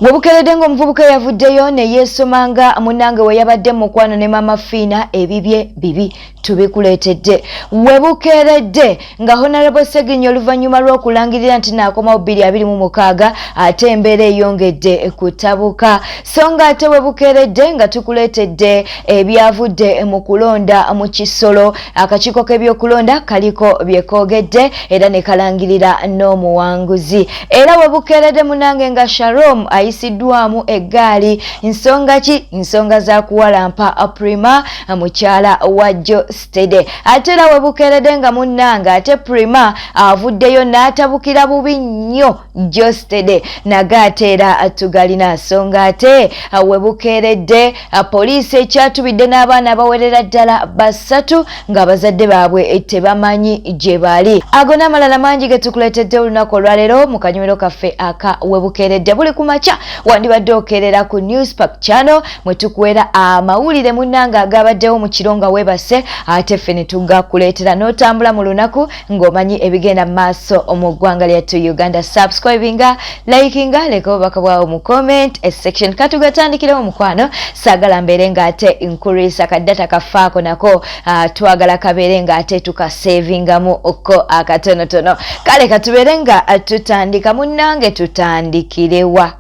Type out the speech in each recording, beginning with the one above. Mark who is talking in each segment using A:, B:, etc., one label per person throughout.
A: Webukeredde ng'omuvubuka yavuddeyo ne yeesomanga munnange we yabadde mukwano ne Maama Fiina ebibye bibi tubikuleetedde. Webukeredde nga Honorable Seginyo oluvannyuma lw'okulangirira nti naakomawo 2026 ate embeera eyongedde kutabuka. So nga ate webukeredde nga tukuleetedde ebyavudde mu kulonda mu Kisolo. Akakiiko k'ebyokulonda kaliko byekoogedde era ne kalangirira n'omuwanguzi. Era webukeredde munnange nga Shalom ayisiddwamu eggaali. Nsonga ki? Nsonga za kuwalampa Prima mukyala wa Jo Stede. Ate era webukeredde nga munnanga ate Prima avuddeyo n'atabukira bubi nnyo Jo Stede nagate era tugalina. Nsonga ate webukeredde poliisi ekyatubidde n'abaana abawerera ddala 3 nga bazadde baabwe tebamanyi gye bali. Ago n'amalala mangi ge tukuleetedde olunaku olwaleero mu kanyumiro kaffe aka webukeredde. Buli kumakya wandibadde okerera ku News Park Channel mwe tukuwera amawulire munnanga agabaddewo mu kiro nga weebase ate ffe ne tugakuleetera n'otambula mu lunaku ng'omanyi ebigenda mu maaso mu ggwanga lyattu Uganda. Subscribinga, likinga, leka obubaka bwawo mu comment section. Katugatandikirewo mukwano, saagala mbeere ng'ate nkurisa kaddata kafaako nako twagala kabeere ng'ate tukasevingamu okko akatonotono. Kale katubeere nga tutandika munnange tutandikirewa.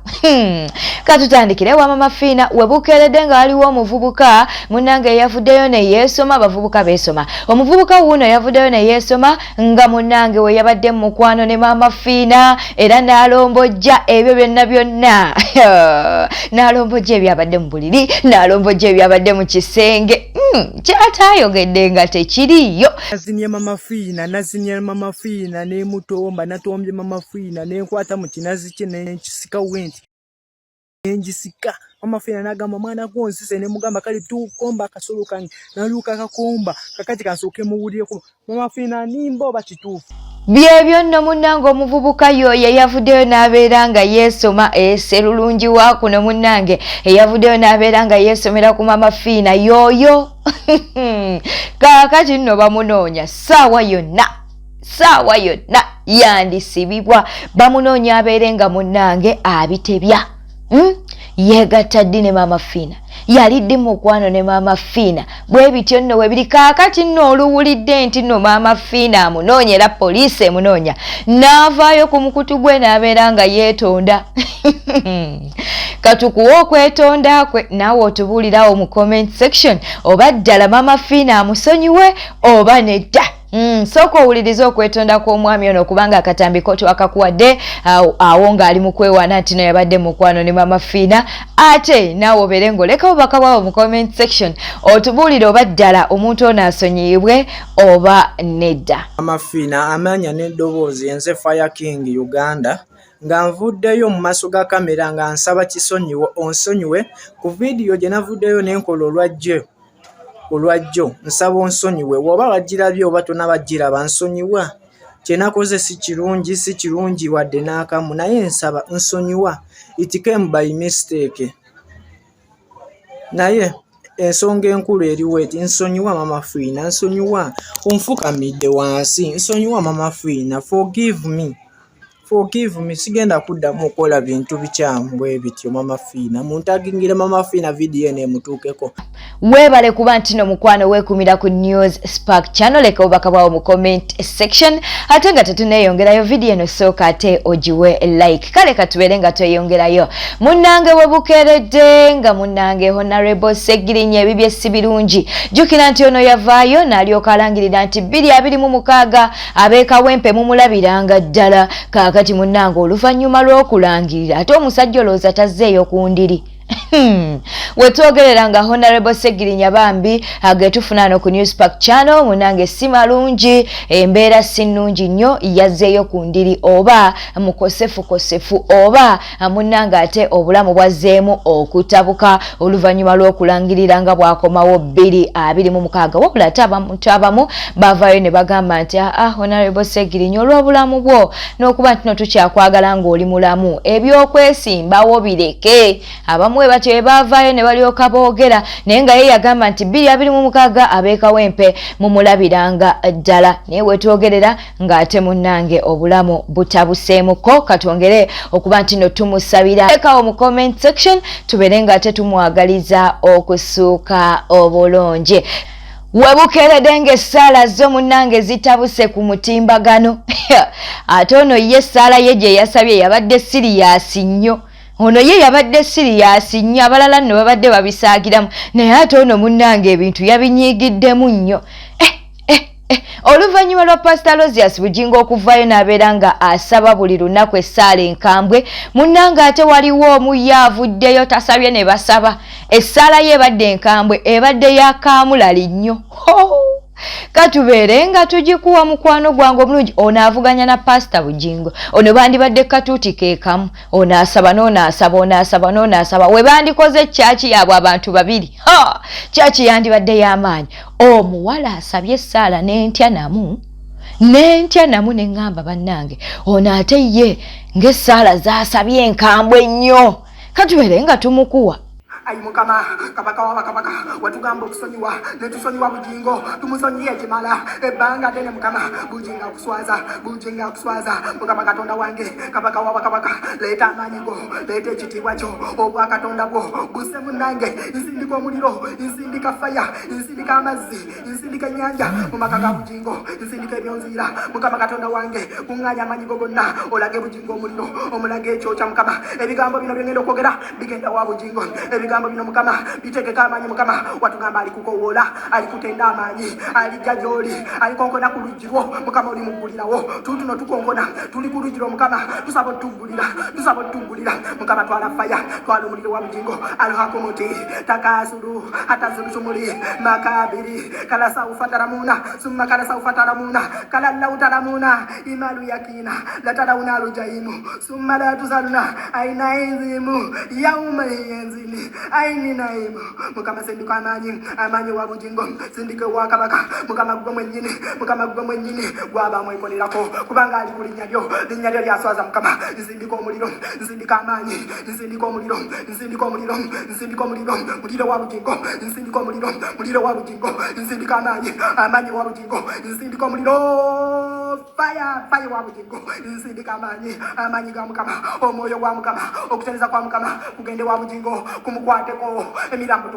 A: Katutandikirewa Maama Fiina webukeredde nga waliwo omuvubuka munnange yavuddeyo ne yeesoma abavubuka beesoma. Omuvubuka wuno yavuddeyo ne yeesoma nga munnange we yabadde mukwano ne Maama Fiina era n'alombojja ebyo byonna n'alombojja ebyabadde mu buliri n'alombojja ebyabadde mu kisenge kyataayogedde nga tekiriyo.
B: Nazinye Maama Fiina ne mutomba natombye Maama Fiina ne nkwata mu kinazi kye n'enkisika wenti enjisika. Maama Fiina n'agamba mwana gwonsise ne mugamba kale tukomba akasolo kange naluka akakomba kakati kansooke muwulireko. Maama Fiina nimba oba kituufu.
A: Byebyo nno munnange omuvubuka yoyo yavuddeyo n'abeera nga yeesoma serulungi wa kuno munnange eyavuddeyo n'abeera nga yeesomera ku Maama Fiina yoyo. Kaakati nno bamunoonya ssaawa yonna yandisibibwa bamunoonya abeere nga munnange abitebya. Yeegatta ddi ne Maama Fiina yalidde mukwano ne Maama Fiina bwe bityo nno webiri. Kaakati nno oluwulidde nti nno Maama Fiina amunoonya era poliisi emunoonya n'avaayo ku mukutu gwe n'abeera nga yeetonda. Katukuwa okwetonda kwe naawe otubuulirawo mu comment section oba ddala Maama Fiina amusonyiwe oba nedda. Sooka owuliriza okwetonda kw'omwami ono kubanga akatambi ko twakakuwadde awo ng'ali mu kwewaana nti no yabadde mukwano ne Maama Fiina. Ate naawe obeere ng'oleka obubaka bwawo mu comment section otubuulire oba ddala omuntu ono asonyiyibwe oba nedda.
B: Maama Fiina amanya n'eddoboozi enze Fire King Uganda nga nvuddeyo mu maaso ga kamera nga nsaba onsonyiwe ku vidiyo gye navuddeyo n'enkola olwajjo nsaba onsonyiwe woba wagirabye oba tonabagiraba nsonyiwa. Kye nakoze si kirungi wadde n'akamu naye nsaba nsonyiwa. It came by mistake. Naye ensonga enkulu eriwo eti nsonyiwa Maama Fiina, nsonyiwa onfukamidde wansi, nsonyiwa Maama Fiina, forgive me sigenda kuddamu okola bintu bikyamu bwe bityo Maama Fiina. Muntagingire Maama Fiina vidiyo eno emutuukeko.
A: Weebale kuba nti no mukwano weekumira ku News Park Channel, leka obubaka bwawo mu comment section. Ate nga tetuneeyongerayo vidiyo eno sooka ate ogiwe like. Kale katubeere nga tweyongerayo munnange webukeredde nga munnange Honorable Segirinya ebibye si birungi. Jjukira nti ono yavaayo n'alyoka alangirira nti 2026 ab'Ekawempe mumulabiranga ddala. Kaakati munnange oluvannyuma lw'okulangirira ate omusajja olowooza tazzeeyo ku ndiri. Wetwogerera nga Honorable Segirinya bambi agetufuna no ku News Park Channel munnange si malungi, embeera si nnungi nnyo, yazzeeyo ku ndiri oba mukosefu oba munnange ate obulamu bwazzeemu okutabuka oluvannyuma lw'okulangirira nga bwakomawo 2026. Wabula ate abantu abamu bavaayo ne bagamba nti Honorable Segirinya olw'obulamu bwo n'okuba nti no tukyakwagala ng'oli mulamu ebyokwesimbawo bireke. Abamu batyo ebavaayo ne balyoka boogera naye nga ye yagamba nti 2026 ab'ekawempe mumulabiranga ddala naye wetwogerera ng'ate munnange obulamu butabuseemuko katwongere okuba nti no tumusabira ekawo mu comment section tubeere ng'ate tumwagaliza okusuuka obulungi. Webukeeredde ng'essaala zo munnange zitabuse ku mutimbagano ate ono ye essaala ye gye yasabye yabadde siriyasi nnyo. Ono ye yabadde siriyasi nnyo abalala nno babadde babisaagiramu naye ate ono munnange ebintu yabinyiigiddemu nnyo. Oluvannyuma lwa Pastor Lozias Bujingo okuvaayo n'abeera nga asaba buli lunaku essaala enkambwe munnange ate waliwo omu ye avuddeyo tasabye ne basaba essaala ye ebadde enkambwe ebadde yakaamulali nnyo. Katubeere nga tugikuwa mukwano gwange omulungi ono avuganya na Pastor Bujingo ono bandibadde katuuti keekamu ono asaba n'onaasaba onaasaba n'onaasaba we bandikoze chachi yaabwe abantu babiri chachi yandibadde y'amaanyi. Omuwala asabye essaala n'entya namu neŋŋamba bannange ono ate ye ng'essaala zaasabye enkambwe nnyo katubeere nga tumukuwa.
C: Ayi mukama kabaka wa bakabaka watugamba okusonyiwa ne tusonyiwa Bujingo tumusonyiye kimala ebbanga ddene mukama Bujingo akuswaza mukama katonda wange kabaka wa bakabaka leeta amaanyi go leeta ekitiibwa kyo obwa katonda bwo buse munnange nsindika omuliro nsindika faya nsindika amazzi nsindika ennyanja mu maka ga Bujingo nsindika ebyonziira mukama katonda wange kuŋŋaanya amaanyi go gonna olage Bujingo omuliro omulage ekyokya mukama ebigambo bino byengenda okwogera bigenda wa Bujingo ebigambo bino mukama bitegeka amaanyi mukama watugamba alikukowoola alikutenda amaanyi alijja gy'oli alikonkona ku luggi lwo mukama olimuggulirawo tutuno tukonkona tuli ku luggi lwo mukama tusaba otuggulira mukama twala faya twala omuliro wa Bujingo alhakumoti takasulu atazulu sumuli makabiri kala saufataramuna summa kala saufataramuna kala lautaramuna imalu yakina latarauna alujaimu summa la tuzaluna aina enzimu yauma yenzini aini naimu mukama sindika amaanyi wa Bujingo sindika wa kabaka mukama gwe mwennyini gwaba mwekolerako kubanga ali ku linnya lyo lyaswaza mukama nsindika omuliro nsindika amaanyi nsindika omuliro muliro wa Bujingo nsindika muliro wa Bujingo nsindika amaanyi wa Bujingo nsindika omuliro fire wa Bujingo nsindika amaanyi ga mukama omwoyo gwa mukama okuteneza kwa mukama kugende wa Bujingo kumukwateko emirambo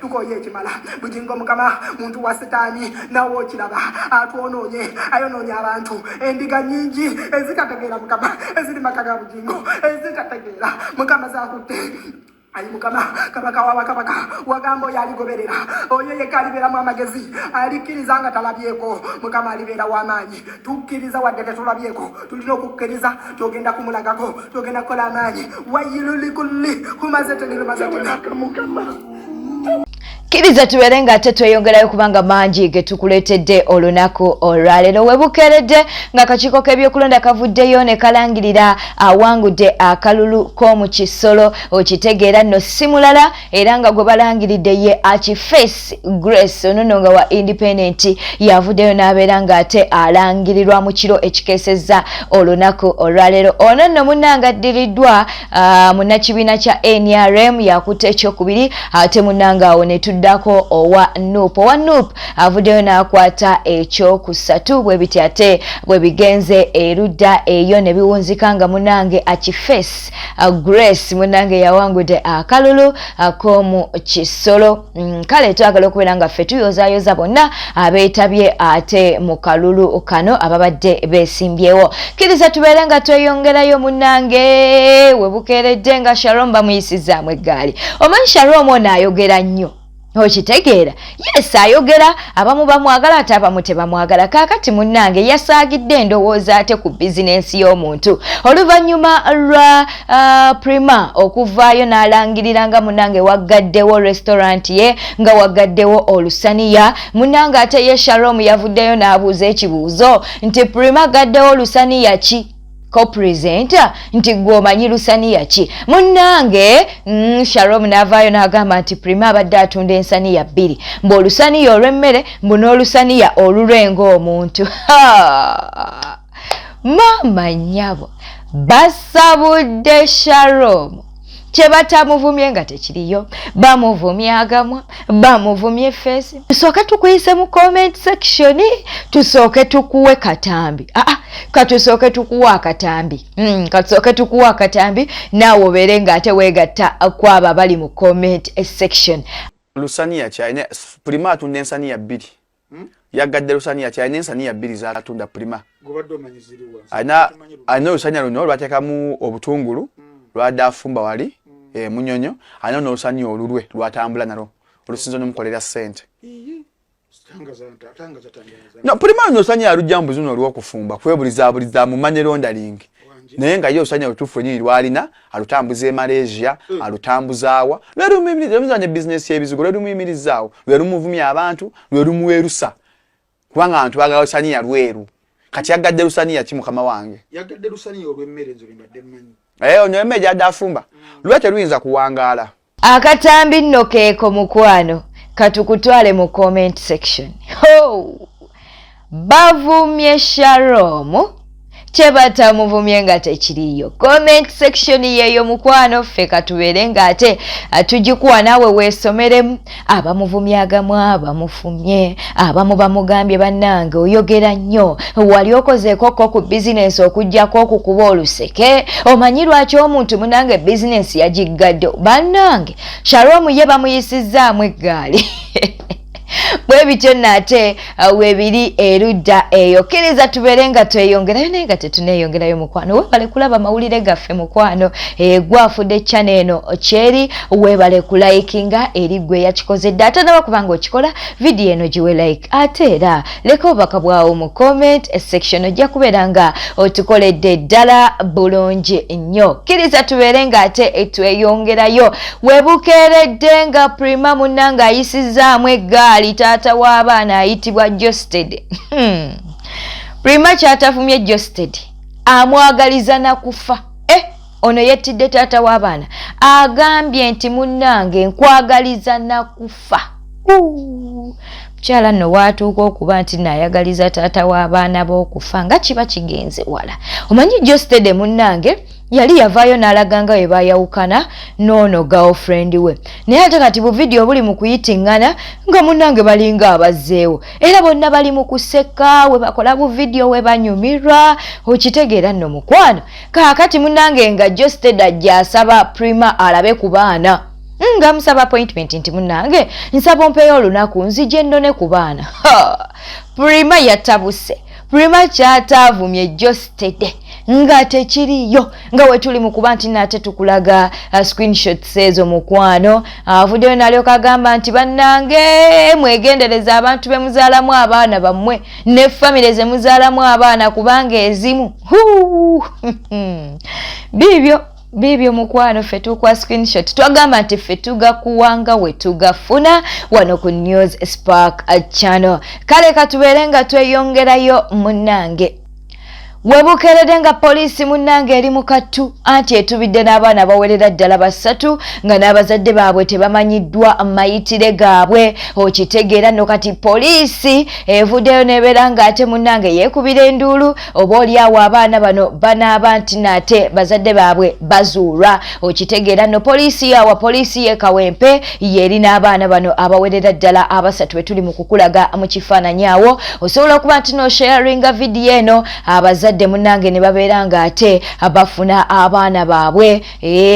C: tukoye ekimala Bujingo mukama muntu wa sitaani nawo okiraba atwonoonye ayonoonye abantu endiga nyingi ezitategeera mukama eziri maka ga Bujingo ezitategeera mukama zakutte. Ayi mukama kabaka wa bakabaka wagamba oyo aligoberera oyo yekka alibeeramu amagezi alikkiriza nga talabyeko mukama alibeera w'amaanyi tukkiriza wadde tetulabyeko tulina okukkiriza togenda kumulagako togenda kukola amaanyi wayilulikulli mukama
A: Kiriza tubeere ng'ate tweyongerayo kubanga mangi ge tukuleetedde olunaku olwaleero webukeeredde ng'akakiiko k'ebyokulonda kavuddeyo ne kalangirira awangudde akalulu k'omu Kisolo okitegeera nno si mulala era nga gwe balangiridde ye Achiface Grace ono nga wa Independent yavuddeyo n'abeera ng'ate alangirirwa mu kiro ekikeesezza olunaku olwaleero ono nno munnanga addiriddwa munnakibiina kya NRM yakutte ekyokubiri ate munnanga awo ne dako owa Nup avuddeyo n'akwata ekyokusatu bwe biti ate bwe bigenze erudda eyo ne biwunzika nga munnange Achiface Grace munnange yawangudde akalulu ak'omu Kisolo kale twagala okubeera nga ffe tuyozaayoza bonna abeetabye ate mu kalulu kano ababadde beesimbyewo. Kiriza tubeere nga tweyongerayo munnange webukeeredde nga Shalom bamuyisizaamu eggaali omanyi Shalom ono ayogera nnyo okitegeera yes ayogera abamu bamwagala ate abamu tebamwagala kaakati munnange yasaagidde endowooza ate ku bizinensi y'omuntu oluvannyuma lwa Prima okuvaayo n'alangirira nga munnange waggaddewo restaurant ye nga waggaddewo olusaniya munnange ate ye Shalom yavuddeyo n'abuuza ekibuuzo nti Prima gaddewo olusaniya ki co-presenter nti gwomanyi lusaniya ki munnange Shalom n'avaayo n'agamba nti Prima abadde atunda ensaniya bbiri mbu olusaniya olw'emmere mbu n'olusaniya olulwenga omuntu maama nnyabo basabudde Shalom kye batamuvumye nga tekiriyo bamuvumye agamwa bamuvumye face tusooke tukuyise mu comment section tusooke tukuwe katambi katusooke tukuwa akatambi katusooke tukuwa akatambi naawe obeere ng'ate weegatta kwaba bali mu comment section.
D: Lusaniya kyalina prima atunda ensaniya 2 yagadde lusaniya kyalina ensaniya 2 z'atunda prima ana lusaniya luno lwateekamu obutungulu lwadde afumba wali munyonyo ana n'olusaniya olulwe lwatambula nalo olusinza n'omukolera ssente. No prima luno lusaniya alujja mu buzibu olw'okufumba kwebulizabuliza mu money laundering naye nga ye lusaniya lutuufu nyini lwalina alutambuza Malaysia alutambuzaawa lwerumuyimirizaawo ne bizinesi y'ebizigo lwerumuyimirizaawo lwerumuvumya abantu lwerumuweerusa kubanga abantu baagala lusaniya lweru kati yagadde lusaniya ki mukama wange
E: yagadde lusaniya olw'emmere nzo limbadde mmanyi
D: ono emmere gyadde afumba lwe teruyinza kuwangaala.
A: Akatambi nno keeko mukwano katukutwale mu comment section. Bavumye Sharomu kye batamuvumye nga tekiriyo. Comment section yeeyo mukwano ffe katubeere ng'ate tugikuwa naawe weesomeremu abamuvumye agamwa abamufumye abamu bamugambye bannange oyogera nnyo wali okozeeko ku bizinesi okuggyako okukuba oluseke omanyi lwaki omuntu munange bizinesi yagiggadde bannange Sharomu ye bamuyisizaamu eggaali. Bwe bityo nate webiri erudda eyo kkiriza tubeere nga tweyongerayo naye nga tetuneeyongerayo mukwano weebale kulaba mawulire gaffe mukwano gwafudde channel eno kyeri weebale kulayikinga eri gwe yakikozedde ate naba kubanga okikola vidiyo eno giwe like ate era leka obubaka bwawo mu comment section ojja kubeera nga otukoledde ddala bulungi nnyo. Kkiriza tubeere nga ate tweyongerayo webukeeredde nga prima munnange ayisizaamu eggaali taata w'abaana ayitibwa Josted. Prima kyatavumye Josted amwagaliza na kufa. Ono yettidde taata w'abaana agambye nti munnange nkwagaliza na kufa. Mukyala nno waatuuka okuba nti naayagaliza taata w'abaana b'okufa nga kiba kigenze wala. Omanyi Josted munnange yali yavaayo n'alaga nga we baayawukana n'ono girlfriend we naye ate kati bu vidiyo buli mu kuyitiŋŋana nga munnange balinga abazzeewo era bonna bali mu kuseka we bakola bu vidiyo we banyumirwa okitegeera nno mukwano kaakati munnange nga Josted ajja asaba Prima alabe ku baana nga musaba appointment nti munnange nsaba ompeeyo olunaku nzije nnone ku baana. Prima yatabuse Prima kyataavumye Josted nga tekiriyo nga wetuli mu kuba nti nate tukulaga screenshots ezo mukwano avuddeyo nalyoka agamba nti bannange mwegendereza abantu be muzaalamu abaana bammwe ne famire ze muzaalamu abaana kubanga ezimu bibyo mukwano ffe tukwa screenshot twagamba nti ffe tugakuwanga we tugafuna wano ku News Spark channel. Kale katubeere nga tweyongerayo munnange webukeeredde nga poliisi munnange eri mu kattu anti etubidde n'abaana bawerera ddala 3 nga n'abazadde baabwe tebamanyiddwa mayitire gaabwe okitegeera nno kati poliisi evuddeyo n'ebeera ng'ate munnange yeekubira enduulu oba oliawo abaana bano banaaba nti nate bazadde baabwe bazuulwa okitegeera nno poliisi yawa poliisi ye Kawempe yeeri n'abaana bano abawerera ddala 3 bwe tuli mu kukulaga mu kifaananyi awo osobola okuba nti no-sharinga vidiyo eno abazadde munnange ne babeera ng'ate abafuna abaana baabwe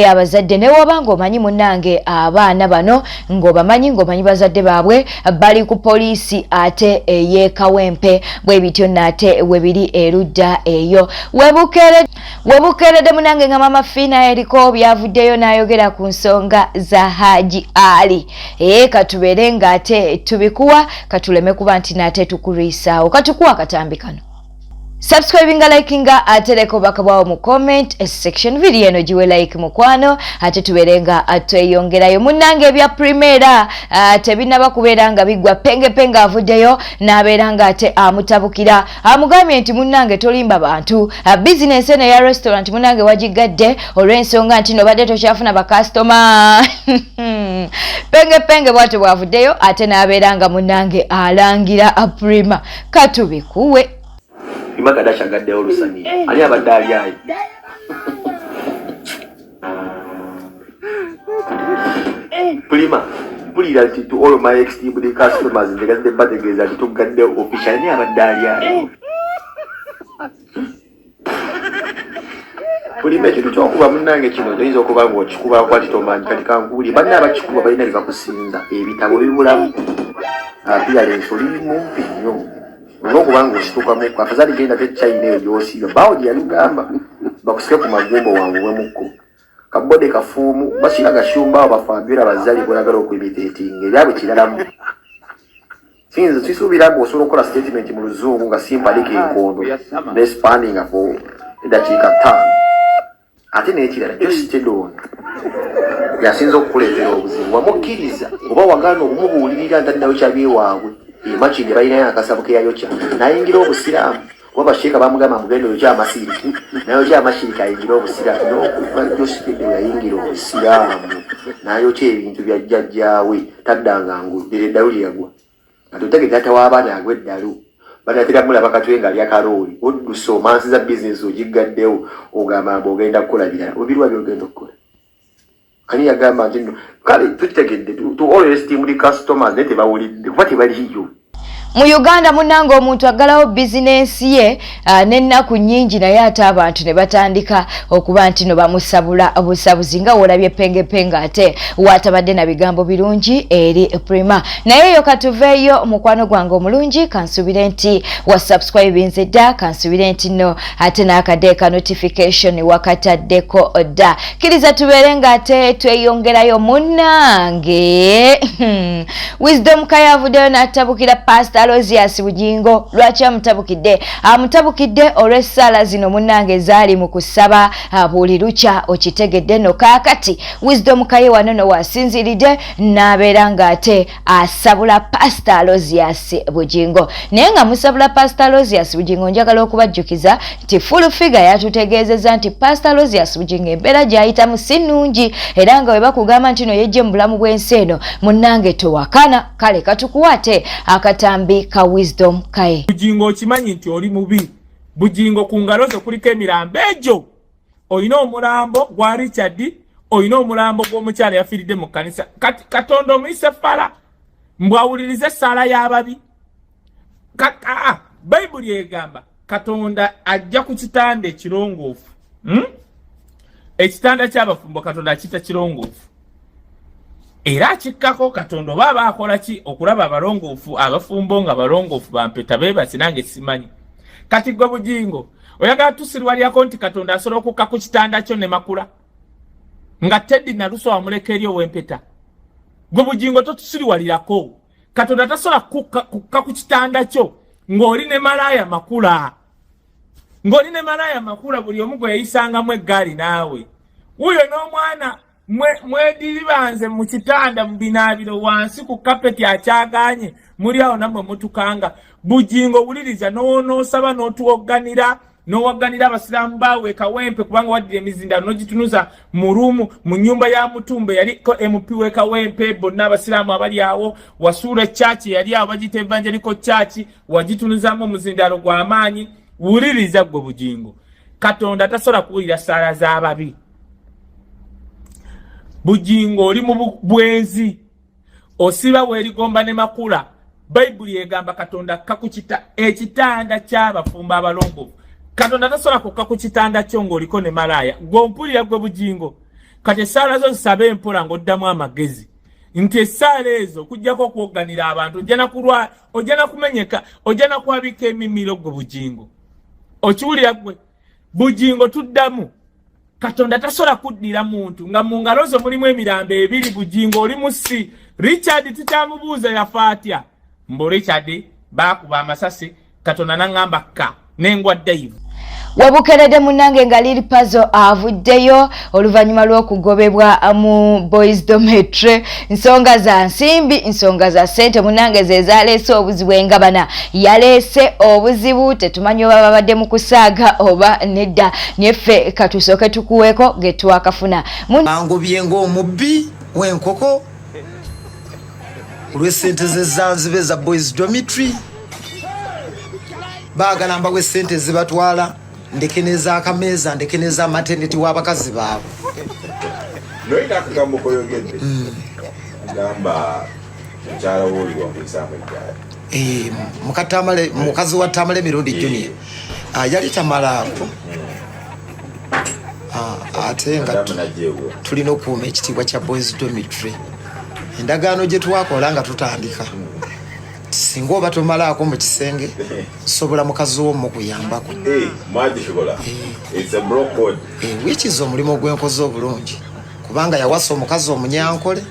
A: abazadde ne wabanga omanyi munnange abaana bano ng'obamanyi bazadde baabwe bali ku poliisi ate eye Kawempe bwe bityo nate webiri erudda eyo webukeeredde munnange nga Maama Fiina eriko byavuddeyo n'ayogera ku nsonga za Haji Ali katubeere ng'ate tubikuwa katuleme kuba nti nate tukulwisaawo katukuwa akatambi kano. Subscribinga likinga ate leka obubaka bwawo mu comment section video eno giwe like mukwano ate tubeerenga tweyongerayo munnange ebya Primera tebinaba kubeera nga bigwa penge avuddeyo n'abeera nga ate amutabukira amugambye nti munnange tolimba bantu business eno ya restaurant munnange wagigadde olw'ensonga nti nobadde tokyafuna bakasitoma penge bwatyo bwavuddeyo ate n'abeera nga munnange alangira Prima katubikuwe
F: Imagada chagadde olusani ali abadde ali ayi Prima, pulira to all of my esteemed customers in the bategeeza that tugadde official ne abadde ali. Prima ekintu ky'okuba munnange kino toyinza okuba ng'okikuba kwati tomanyi kati kankuwulire banne abakikuba balina bye bakusinza ebitabo bibulamu appearance oli mumpi nnyo olw'okuba ng'ositukamu afazali genda tekyayina eyo gy'osiiba bawo gye yalugamba bakusike ku magumbo wangu bwemukko kabode kafuumu basira gashumba abafambira bazali bonagala okwimitating ebyabwe kiralamu sinze sisuubira ng'osobola okukola statement mu luzungu nga simpalika enkondo nespanninga for eddakiika 5 ate n'ekirala jositedon yasinza okukuleetera obuzibu wamukkiriza oba wagaana okumubuulirira ntalinayo kyabyewaabwe emachini balinayo akasabo ke yayokya nayingira obusiraamu oba basheeka bamugamba mugenda oyokya amasiriki nayokya amasiriki ayingira obusiraamu n'okuva jositedon yayingira obusiraamu nayokya ebintu bya jjajjaawe taddanga eddalu lye yagwa atutegedde ate w'abaana agwa eddalu batatera mulaba katwe nga lyakalooli oddusa omansiza bizinesi ogiggaddewo ogamba mbu ogenda kukola birala obirwa byogenda okukola ani yagamba nti nno kale tukitegedde to all esteemed customers naye tebawulidde kuba tebaliyo
A: mu Uganda munnange omuntu aggalawo bizinensi ye n'ennaku nnyingi naye ate abantu ne batandika okuba nti no bamusabula obusabuzi nga wolabye pengepenge ate watabadde na bigambo birungi eri Prima naye yo katuveeyo mukwano gwange omulungi kansubire nti wa subscribe dda kansubire nti no ate n'akadeeka notification wakataddeko dda kiriza tubeere nga ate tweyongerayo munnange Wisdom kayavuddeyo n'atabukira Pastor Alozias Bujingo lwaki amutabukidde amutabukidde olw'essaala zino munnange zaali mu kusaba buli lukya okitegedde no kaakati Wisdom kaye wano no wasinziridde n'abeera ng'ate asabula Pastor Alozias Bujingo naye nga musabula Pastor Alozias Bujingo njagala okubajjukiza nti full figure yatutegeezezza nti Pastor Alozias Bujingo embeera gy'ayitamu si nnungi era nga bwe bakugamba nti no yejje mu bulamu bw'ensi eno munnange towakana kale katukuwate akatambi ka Wisdom kaye
G: Bujingo okimanyi nti oli mubi Bujingo ku ngalo zo kuliko emirambo egyo olina omulambo gwa Richard olina omulambo gw'omukyala yafiiridde mu kkanisa kati Katonda omuyise fala mbwawulirize essaala y'ababi Bayibuli egamba Katonda ajja ku kitanda ekirongoofu ekitanda ky'abafumbo Katonda akita kirongoofu era kikkako Katonda baba akola ki okulaba abalongoofu abafumbo nga balongoofu bampeta beebasi nange simanyi kati gwe Bujingo oyagala tusirwalyako nti Katonda asobola okukka ku kitanda kyo ne makula nga Teddy Naluso amuleka eri ow'empeta gwe Bujingo totusirwalirako Katonda tasobola kukka ku kitanda kyo ng'oli ne malaya makula buli omu gwe yayisangamu eggaali naawe wuyo n'omwana mwediribanze mu kitanda mu binaabiro wansi ku kapeti akyaganye muri awo nammwe mutukanga Bujingo wuliriza n'onoosaba n'owagganira abasiraamu baawe Kawempe kubanga waddira emizindaalo n'ogitunuza mu ruumu mu nnyumba ya Mutumbe yaliko MP we Kawempe bonna abasiraamu abali awo wasuula ekyaki yali awo bagita Evangelical Church wagitunuzamu omuzindaalo gw'amaanyi wuliriza gwe Bujingo Katonda tasobola kuwulira ssaala z'ababi Bujingo oli mu bwenzi osiba weerigomba ne makula Bayibuli egamba Katonda kakukita ekitanda ky'abafumba abalongoofu Katonda tasobola kukka ku kitanda kyo ng'oliko ne malaya gw'ompulira gwe Bujingo kati essaala zo zisabe empola ng'oddamu amagezi nti essaala ezo kujjako okwogganira abantu ojja na kumenyeka ojja na kwabika emimiro gwe Bujingo okiwulira gwe Bujingo tuddamu Katonda tasobola kuddira muntu nga mu ngalo zo mulimu emirambo ebiri Bujingo oli musi Richard tukyamubuuza yafa atya mbu Richard baakuba amasasi Katonda n'angamba ka n'engwa Dave
A: wabukeredde munnange nga liri puzzle avuddeyo oluvannyuma lw'okugobebwa mu boys dormitory nsonga za nsimbi nsonga za ssente munnange ze zaleese obuzibu engabana yaleese obuzibu tetumanyi oba babadde mu kusaaga oba nedda nyeffe katusooke tukuweeko ge twakafuna
H: angobye ng'omubbi w'enkoko olw'essente z'ezanzibe za boys dormitory baagala mbawe essente zibatwala ndekeneza akameeza ndekeneza maternity w'abakazi baabwe
I: gamba mkyala woli wamuyisaamu ejjala
H: mukatamale mukazi wa Tamale Mirundi Junior yali tamalaako ate nga tulina okuuma ekitiibwa kya boys dormitory endagaano gye twakola nga tutandika singa oba tomalaako mu kisenge sobola mukazi wo mukuyambako which is omulimu gwenkoze obulungi kubanga yawasa omukazi omunyankole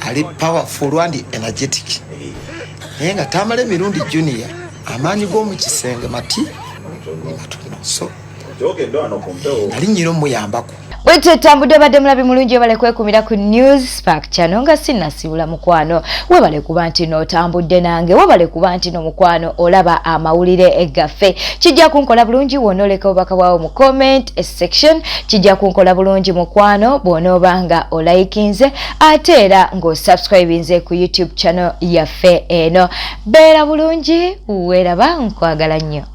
H: ali powerful and energetic naye nga Tamale Mirundi Junior amaanyi g'omu kisenge mati matono so nali nnyina omuyambako
A: bwete tambudde badde mulabi mulungi webale kwekumira ku News Spark Channel nga sinnasiibula mukwano webale kuba nti n'otambudde nange webale kuba nti n'omukwano olaba amawulire eggaffe kijja kunkola bulungi wonoleka obubaka bwawo mu comment section kijja kunkola bulungi mukwano bw'onooba nga olayikinze ate era ng'osubscribinze ku YouTube channel yaffe eno beera bulungi weeraba nkwagala nnyo.